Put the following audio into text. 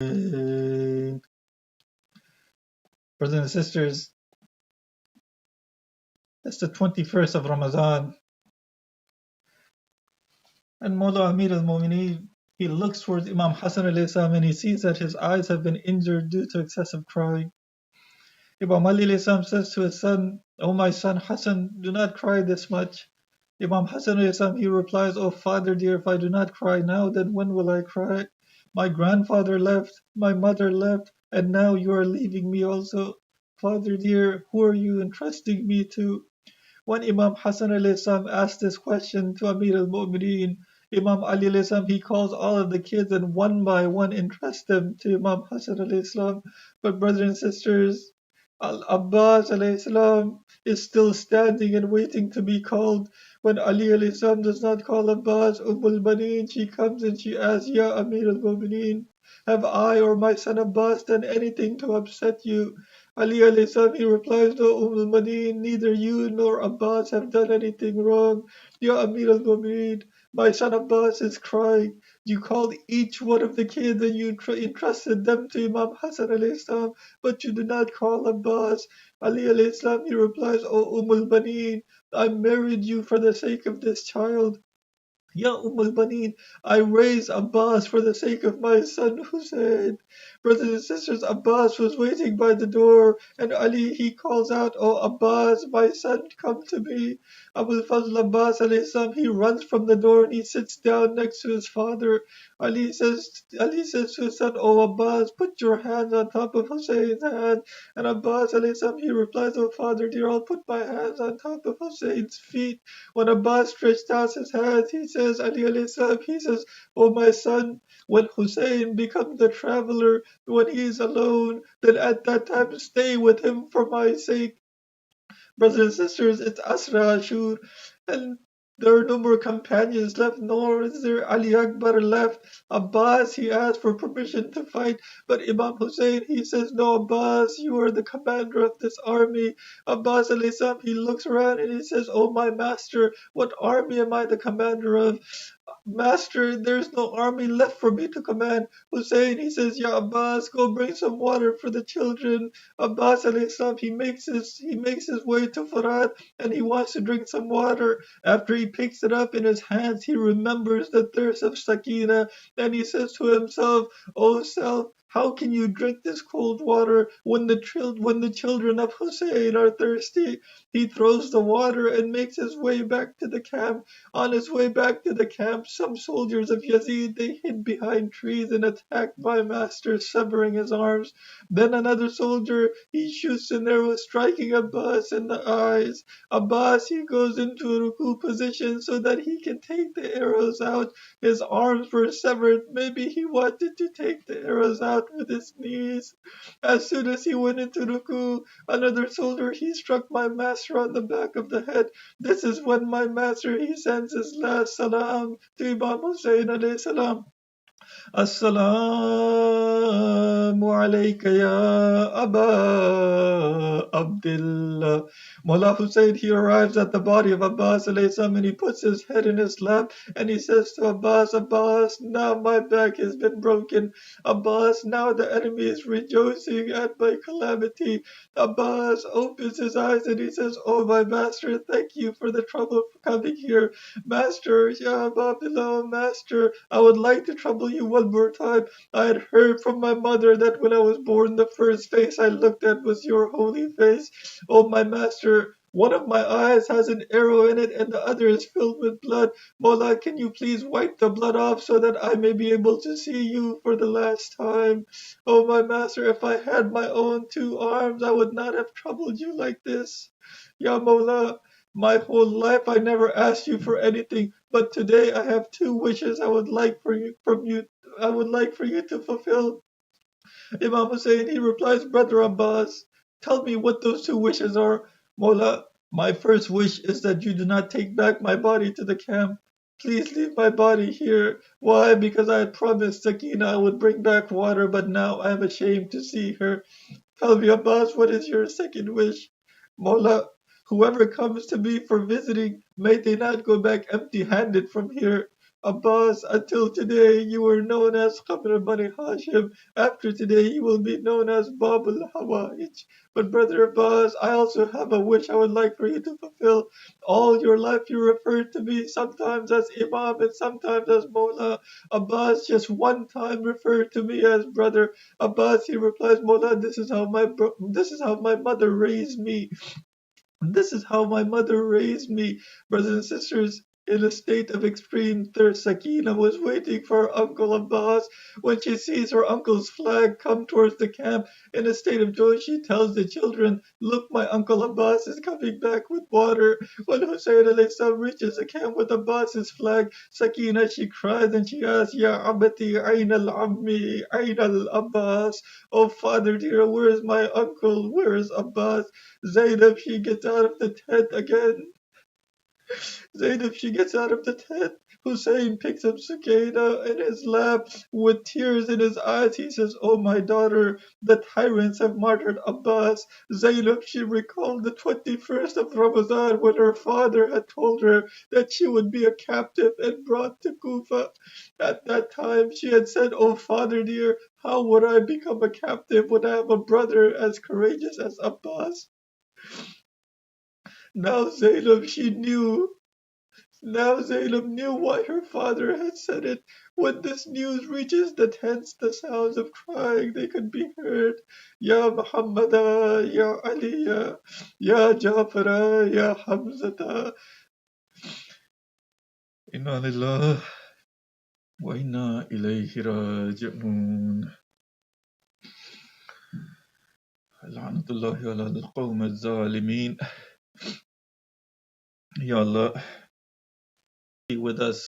Brothers and sisters, it's the 21st of Ramadan, and Mawla Amir al-Mu'mineen, he looks towards Imam Hassan alayhi salam and he sees that his eyes have been injured due to excessive crying. Imam Ali alayhi salam says to his son, "O my son Hassan, do not cry this much." Imam Hassan alayhi salam, he replies, "O father dear, if I do not cry now, then when will I cry? My grandfather left, my mother left, and now you are leaving me also. Father dear, who are you entrusting me to?" When Imam Hassan alayhi salam asked this question to Amir al-Mu'mineen, Imam Ali alayhi salam, he calls all of the kids and one by one entrusts them to Imam Hassan alayhi salam. But brothers and sisters, Al-Abbas alayhi salam is still standing and waiting to be called. When Ali alayhi salam does not call Abbas, Baneen, she comes and she asks, "Ya Amir al-Mu'mineen, have I or my son Abbas done anything to upset you?" Ali alayhi salam, he replies, "No, Baneen, neither you nor Abbas have done anything wrong. Ya Amir al-Mu'mineen, my son Abbas is crying. You called each one of the kids and you entrusted them to Imam Hassan alayhi salam, but you did not call Abbas." Ali alayhi salam, he replies, "O Baneen, I married you for the sake of this child. Ya Baneen, I raised Abbas for the sake of my son Hussein." Brothers and sisters, Abbas was waiting by the door, and Ali, he calls out, "Oh Abbas, my son, come to me." Abul Fazl Abbas alayhi salam, he runs from the door and he sits down next to his father. Ali says to his son, "Oh Abbas, put your hands on top of Hussein's hand." And Abbas alayhi salam, he replies, "Oh father dear, I'll put my hands on top of Hussein's feet." When Abbas stretched out his hands, he says, Ali alayhi salam, he says, "O my son, when Hussein becomes a traveler, when he is alone, then at that time stay with him for my sake." Brothers and sisters, it's Asra Ashur, and there are no more companions left, nor is there Ali Akbar left. Abbas, he asked for permission to fight, but Imam Hussein, he says, "No, Abbas, you are the commander of this army." Abbas alayhi salam, he looks around and he says, "Oh my master, what army am I the commander of? Master, there's no army left for me to command." Hussein, he says, "Ya Abbas, go bring some water for the children." Abbas alayhi salam, he makes his way to Farad and he wants to drink some water. After he picks it up in his hands, he remembers the thirst of Sakina and he says to himself, "O self, how can you drink this cold water when the children of Hussein are thirsty?" He throws the water and makes his way back to the camp. On his way back to the camp, some soldiers of Yazid, they hid behind trees and attacked my master, severing his arms. Then another soldier, he shoots an arrow, striking Abbas in the eyes. Abbas, he goes into a ruku position so that he can take the arrows out. His arms were severed. Maybe he wanted to take the arrows out with his knees. As soon as he went into ruku, another soldier, he struck my master on the back of the head. This is when my master, he sends his last salam to Imam Hussein alayhi salam. "Assalamu alayka ya Aba Abdullah." Mullah Hussein, he arrives at the body of Abbas alayhi salam and he puts his head in his lap and he says to Abbas, "Abbas, now my back has been broken. Abbas, now the enemy is rejoicing at my calamity." Abbas opens his eyes and he says, "Oh my master, thank you for the trouble for coming here. Master, Ya Babulilm, master, I would like to trouble you one more time. I had heard from my mother that when I was born, the first face I looked at was your holy face. Oh, my master, one of my eyes has an arrow in it and the other is filled with blood. Mola, can you please wipe the blood off so that I may be able to see you for the last time? Oh, my master, if I had my own two arms, I would not have troubled you like this. Ya Mola, my whole life I never asked you for anything, but today I have two wishes I would like for you to fulfill." Imam Hussein, he replies, "Brother Abbas, tell me what those two wishes are." "Mola, my first wish is that you do not take back my body to the camp. Please leave my body here." "Why?" "Because I had promised Sakina I would bring back water, but now I am ashamed to see her." "Tell me, Abbas, what is your second wish?" "Mola, whoever comes to me for visiting, may they not go back empty-handed from here." Abbas, until today you were known as Qabr Bani Hashim. After today you will be known as Babul Hawa'ij. But brother Abbas, I also have a wish I would like for you to fulfill. All your life you referred to me sometimes as Imam and sometimes as Maulana. Abbas just one time referred to me as brother. Abbas, he replies, Maulana, this is how my mother raised me. This is how my mother raised me. Brothers and sisters, in a state of extreme thirst, Sakina was waiting for her uncle Abbas. When she sees her uncle's flag come towards the camp, in a state of joy, she tells the children, look, my uncle Abbas is coming back with water. When Hussein alayhi salam reaches the camp with Abbas's flag, Sakina, she cries and she asks, Ya Abati, Ain al-Ammi, Ain al-Abbas. Oh father dear, where is my uncle? Where is Abbas? Zainab, she gets out of the tent again. Zainab, she gets out of the tent. Hussein picks up Sukaina in his lap with tears in his eyes. He says, Oh, my daughter, the tyrants have martyred Abbas. Zainab, she recalled the 21st of Ramadan when her father had told her that she would be a captive and brought to Kufa. At that time, she had said, Oh, father dear, how would I become a captive when I have a brother as courageous as Abbas? Now Zainab, she knew. Now Zainab knew why her father had said it. When this news reaches the tents, the sounds of crying, they could be heard. Ya Muhammada, Ya Aliya, Ya Jafara, Ya Hamzata. Inna lillah wa inna ilayhi raji'un. La'natullahi ala al-qawm al-zalimin. Ya Allah, be with us.